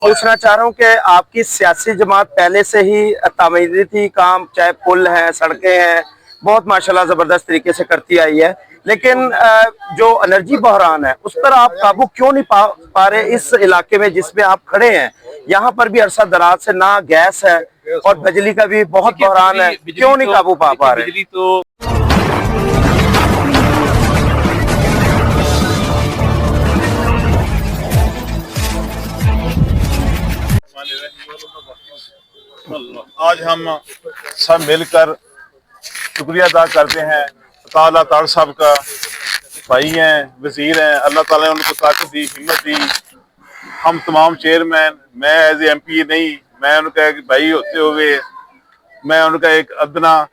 पूछना चाह रहा हूँ कि आपकी सियासी जमात पहले से ही तामीरी थी, काम चाहे पुल हैं, सड़कें हैं, बहुत माशाल्लाह जबरदस्त तरीके से करती आई है, लेकिन जो एनर्जी बहरान है उस पर आप काबू क्यों नहीं पा रहे? इस इलाके में जिसमें आप खड़े हैं यहाँ पर भी अरसा दराज से ना गैस है और बिजली का भी बहुत बहरान है, क्यों नहीं काबू पा रहे? बिजली तो आज हम सब मिलकर शुक्रिया अदा करते हैं ताला ताड़ साहब का। भाई हैं, वजीर हैं, अल्लाह ताला ने उनको ताकत दी, हिम्मत दी। हम तमाम चेयरमैन, मैं एज MP नहीं, मैं उनका एक भाई होते हुए, मैं उनका एक अदना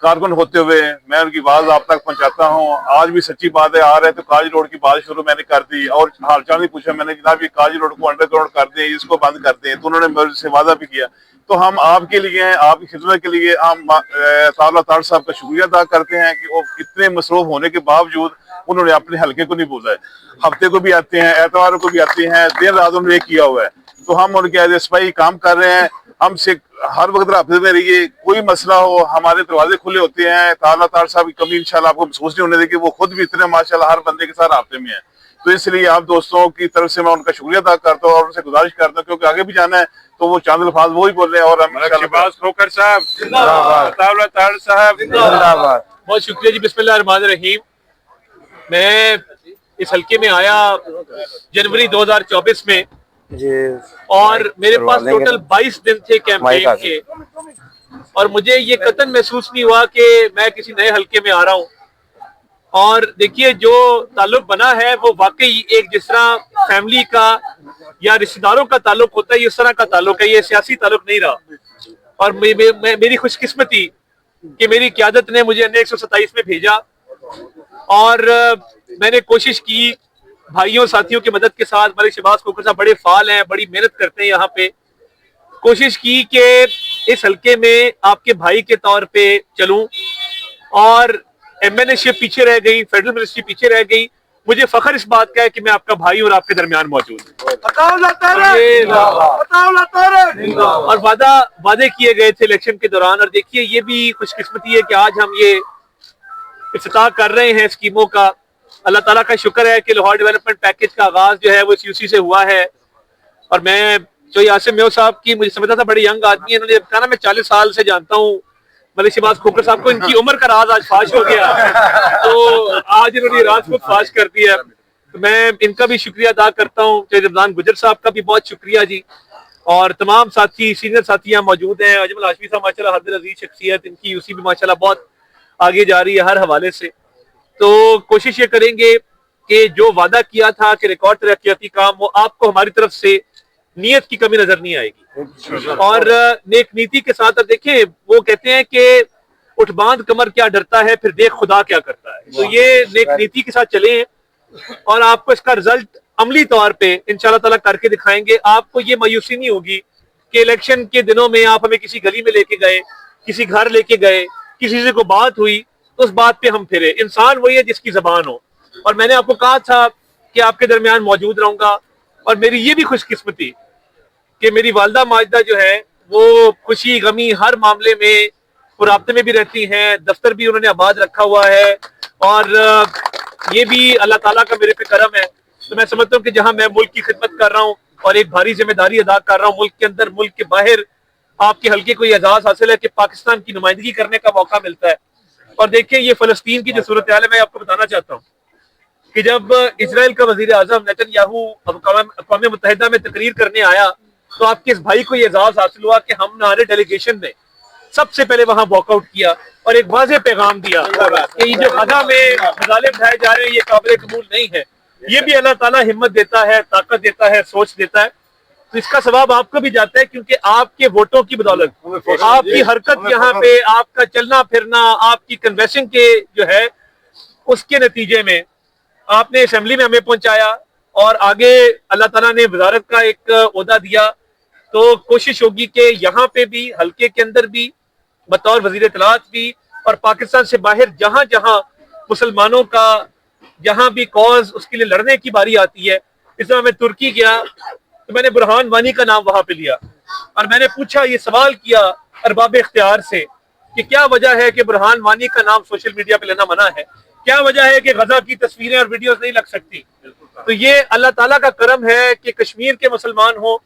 कारकुन होते हुए मैं उनकी आवाज आप तक पहुंचाता हूं। आज भी सच्ची बात है, आ रहे तो काजी रोड की बात शुरू मैंने कर दी और हालचाल नहीं पूछा मैंने, जनाब ये काजी रोड को अंडरग्राउंड कर दें, इसको बंद कर दें, तो उन्होंने मेरे से वादा भी किया। तो हम आपके लिए हैं, आपकी खिदमत के लिए हम ताला ताड़ साहब का शुक्रिया अदा करते हैं कि वो कितने मसरूफ होने के बावजूद उन्होंने अपने हल्के को नहीं भूला है। हफ्ते को भी आते हैं, एतवार को भी आते हैं, दिन रात उन्होंने किया हुआ है। तो हम उनके एज सिपाही काम कर रहे हैं। हमसे हर वक्त राब्ते में रहिए, कोई मसला हो हमारे दरवाजे खुले होते हैं। ताला ताड़ साहब की कमी इंशाल्लाह आपको महसूस नहीं होने देगी, वो खुद भी इतने माशाल्लाह हर बंदे के साथ राब्ते में है। तो इसलिए आप दोस्तों की तरफ से मैं उनका शुक्रिया अदा करता हूँ और उनसे गुजारिश करता हूँ क्योंकि आगे भी जाना है तो वो चंद अल्फाज वो ही बोल रहे हैं। और हम शहबाज खोखर साहब जिंदाबाद, ताला ताड़ साहब जिंदाबाद। बहुत शुक्रिया जी। बिस्मिल्लाहिर्रहमानिर्रहीम। मैं इस हल्के में आया जनवरी 2024 में जी, और मेरे पास टोटल 22 दिन थे कैंपेन के, और मुझे ये कतन महसूस नहीं हुआ कि मैं किसी नए हल्के में आ रहा हूँ। और देखिए जो ताल्लुक बना है वो वाकई एक जिस तरह फैमिली का या रिश्तेदारों का ताल्लुक होता है, ये उस तरह का ताल्लुक है, ये सियासी ताल्लुक नहीं रहा। और मेरी खुशकिस्मती कि मेरी क़यादत ने मुझे अन्य 127 में भेजा और मैंने कोशिश की भाइयों साथियों की मदद के साथ। मलिक शहबाज खोखर साहब बड़े फाल हैं, बड़ी मेहनत करते हैं यहाँ पे। कोशिश की कि इस हल्के में आपके भाई के तौर पे चलूं, और MNA शिप पीछे रह गई, फेडरल मिनिस्ट्री पीछे रह गई। मुझे फख्र इस बात का है कि मैं आपका भाई और आपके दरमियान मौजूद हूं। और वादे किए गए थे इलेक्शन के दौरान, और देखिए ये भी खुशकिस्मती है कि आज हम ये इफ्तिताह कर रहे हैं स्कीमों का। अल्लाह ताला का शुक्र है कि लाहौर डेवलपमेंट पैकेज का आगाज जो है वो CUC से हुआ है। और मैं जो यासिम मेव साहब की मुझे समझता था बड़े यंग आदमी है, इन्होंने कहा ना मैं 40 साल से जानता हूँ मलिक शहबाज खोखर साहब को, इनकी उम्र का राज आज फाश हो गया। तो आज इन्होंने राज खुद फाश कर दिया। तो मैं इनका भी शुक्रिया अदा करता हूँ। रमजान गुजर साहब का भी बहुत शुक्रिया जी, और तमाम साथी सीनियर साथी यहाँ मौजूद हैं। अजमल हाशमी साहब माशाल्लाह हर अजीज शख्सियत, इनकी UC भी माशाल्लाह बहुत आगे जा रही है हर हवाले से। तो कोशिश ये करेंगे कि जो वादा किया था कि रिकॉर्ड तरक्याती काम, वो आपको हमारी तरफ से नियत की कमी नजर नहीं आएगी और नेक नीति के साथ। अब देखें वो कहते हैं कि उठ बांध कमर क्या डरता है, फिर देख खुदा क्या करता है। तो ये नेक नीति के साथ चले हैं और आपको इसका रिजल्ट अमली तौर पे इंशाल्लाह ताला करके दिखाएंगे। आपको ये मायूसी नहीं होगी कि इलेक्शन के दिनों में आप हमें किसी गली में लेके गए, किसी घर लेके गए, किसी से को बात हुई तो उस बात पे हम फिरे। इंसान वही है जिसकी जबान हो, और मैंने आपको कहा था कि आपके दरमियान मौजूद रहूंगा। और मेरी ये भी खुशकिस्मती कि मेरी वालदा माजिदा जो है वो खुशी गमी हर मामले में वो राब्ते में भी रहती हैं, दफ्तर भी उन्होंने आबाद रखा हुआ है, और ये भी अल्लाह ताला का मेरे पे करम है। तो मैं समझता हूँ कि जहां मैं मुल्क की खिदमत कर रहा हूँ और एक भारी जिम्मेदारी अदा कर रहा हूँ, मुल्क के अंदर मुल्क के बाहर आपके हल्के को एजाज हासिल है कि पाकिस्तान की नुमाइंदगी करने का मौका मिलता है। और देखिए ये फलस्तीन की जो सूरत हाल है, मैं आपको बताना चाहता हूँ कि जब इजराइल का वजीर आजम नेतन्याहू अक़वाम मुत्तहिदा में तकरीर करने आया तो आपके इस भाई को ये एजाज हासिल हुआ कि हमारे डेलीगेशन ने सबसे पहले वहां वॉकआउट किया और एक वाज़ेह पैगाम दिया कि ये जो गजा में मज़ालिम ढाए जा रहे हैं ये काबिल कबूल नहीं है। ये भी अल्लाह ताला हिम्मत देता है, ताकत देता है, सोच देता है। तो इसका सवाब आपको भी जाता है क्योंकि आपके वोटों की बदौलत, आपकी हरकत यहाँ पे, आपका चलना फिरना, आपकी कन्वेंसिंग के जो है उसके नतीजे में आपने असेंबली में हमें पहुंचाया और आगे अल्लाह ताला ने वजारत का एक ओहदा दिया। तो कोशिश होगी कि यहाँ पे भी, हल्के के अंदर भी, बतौर वजीर इत्तलात भी, और पाकिस्तान से बाहर जहां जहां मुसलमानों का जहां भी कॉज उसके लिए लड़ने की बारी आती है। इस तरह मैं तुर्की गया तो मैंने बुरहान वानी का नाम वहां पे लिया और मैंने पूछा, ये सवाल किया अरबाब इख्तियार से कि क्या वजह है कि बुरहान वानी का नाम सोशल मीडिया पे लेना मना है, क्या वजह है कि गजा की तस्वीरें और वीडियोस नहीं लग सकती। तो ये अल्लाह ताला का करम है कि कश्मीर के मुसलमान हो,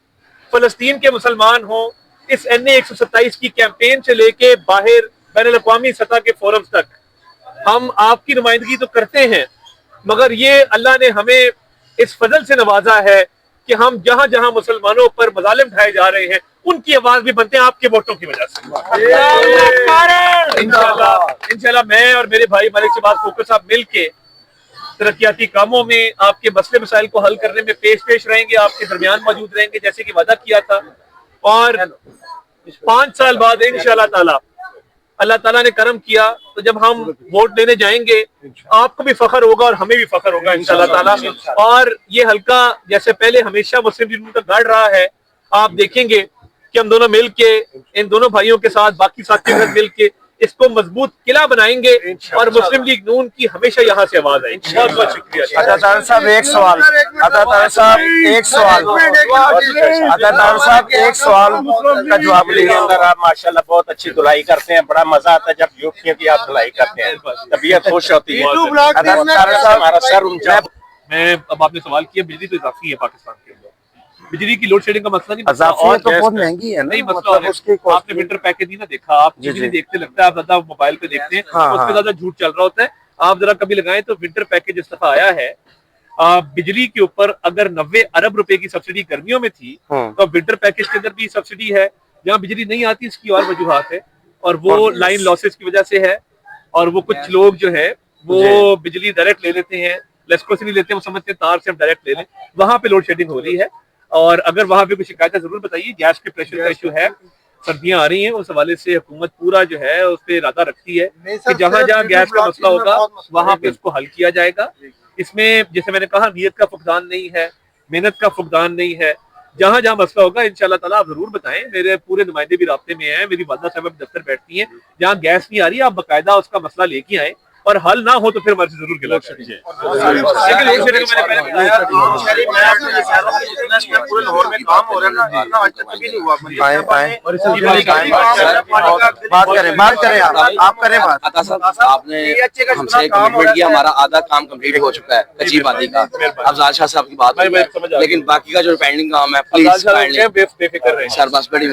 फलस्तीन के मुसलमान हो, इस NA 127 की कैंपेन से लेके बाहर बैनुल-अक़वामी सतह के फोरम्स तक हम आपकी नुमाइंदगी तो करते हैं, मगर ये अल्लाह ने हमें इस फजल से नवाजा है कि हम जहां जहां मुसलमानों पर मजालिम ढाए जा रहे हैं उनकी आवाज भी बनते हैं आपके वोटों की वजह से। इंशाल्लाह मैं और मेरे भाई मलिक शहबाज खोखर साहब मिल के तरक्याती कामों में आपके मसले मसाइल को हल करने में पेश रहेंगे, आपके दरमियान मौजूद रहेंगे जैसे कि वादा किया था। और 5 साल बाद इंशाल्लाह ताला अल्लाह ताला ने करम किया तो जब हम वोट देने जाएंगे आपको भी फख्र होगा और हमें भी फख्र होगा इंशाल्लाह ताला। और ये हल्का जैसे पहले हमेशा मुस्लिम लीग का गढ़ रहा है, आप देखेंगे कि हम दोनों मिलके इन दोनों भाइयों के साथ बाकी साथियों के साथ मिलके इसको मजबूत किला बनाएंगे और मुस्लिम लीग नून की हमेशा यहाँ से आवाज आएगी। बहुत बहुत शुक्रिया। अतातार साहब एक सवाल, अतातार साहब एक सवाल, अतातार साहब एक सवाल का जवाब लीजिए। अंदर आप माशाल्लाह बहुत अच्छी धुलाई करते हैं, बड़ा मजा आता है जब युवतियों की आप धुलाई करते हैं, तबीयत खुश होती है। अतातार साहब हमारा सर ऊंचा। मैं अब आपने सवाल किया, बिजली तो इजाफी है पाकिस्तान के अंदर, बिजली की लोड शेडिंग का मसला नहीं, और तो बहुत महंगी है ना, नहीं मसला है। आपने विंटर पैकेज नहीं ना देखा, आप बिजली देखते लगता है आप ज्यादा मोबाइल पे देखते हैं, उसपे ज्यादा झूठ चल रहा होता है। आप जरा कभी लगाएं तो विंटर पैकेज इस दफा आया है, बिजली के ऊपर अगर 90 अरब रुपए की सब्सिडी गर्मियों में थी तो विंटर पैकेज के अंदर भी सब्सिडी है। जहाँ बिजली नहीं आती इसकी और वजूहात है और वो लाइन लॉसेस की वजह से है, और वो कुछ लोग जो है वो बिजली डायरेक्ट ले लेते हैं, लेस्को से नहीं लेते, वो समझते हैं तार से हम डायरेक्ट ले लें, वहां पे लोड शेडिंग हो रही है। और अगर वहां पे कोई शिकायत है जरूर बताइए। गैस के प्रेशर का इशू है, सर्दियां आ रही हैं, उस हवाले से हुकूमत पूरा जो है उस पर इरादा रखती है कि जहां जहां गैस का मसला होगा वहां पे उसको हल किया जाएगा। इसमें जैसे मैंने कहा नीयत का फुकदान नहीं है, मेहनत का फुकदान नहीं है। जहां जहां मसला होगा इंशाल्लाह ताला आप जरूर बताएं। मेरे पूरे नुमाइंदे भी राब्ते में हैं, मेरी वालदा साहब दफ्तर बैठती हैं, जहाँ गैस नहीं आ रही आप बाकायदा उसका मसला लेके आए, और हल ना हो तो फिर हमारे से जरूर गिला कीजिए। बात करें आप करें बात। अता साहब आपने हमसे कमिटमेंट किया, हमारा आधा काम कंप्लीट हो चुका है कच्ची बाती का, अब जालशाह साहब की बात हुई है, लेकिन बाकी का जो पेंडिंग काम है प्लीज बेफिक्र रहें सर, बस बड़ी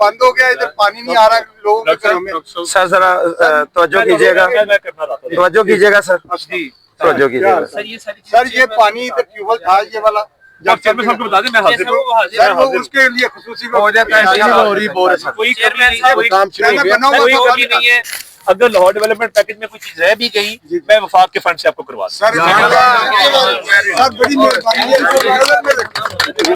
बंद हो गया, इधर पानी नहीं आ रहा लोगों के घरों में। सर जरा तवज्जो कीजिएगा, तवज्जो कीजिएगा सर, तवज्जो कीजिएगा सर। ये पानी इधर ट्यूबवेल था ये वाला, जब चेयरमैन साहब को बता दें मैं हाजिर हूं। सर वो उसके लिए खुसूसी हो जाता है, कोई कमी नहीं है। अगर लाहौर डेवलपमेंट पैकेज में कोई चीज रह भी गई मैं वफाक के फंड से आपको करवा दूं। सर बड़ी मेहरबानी है।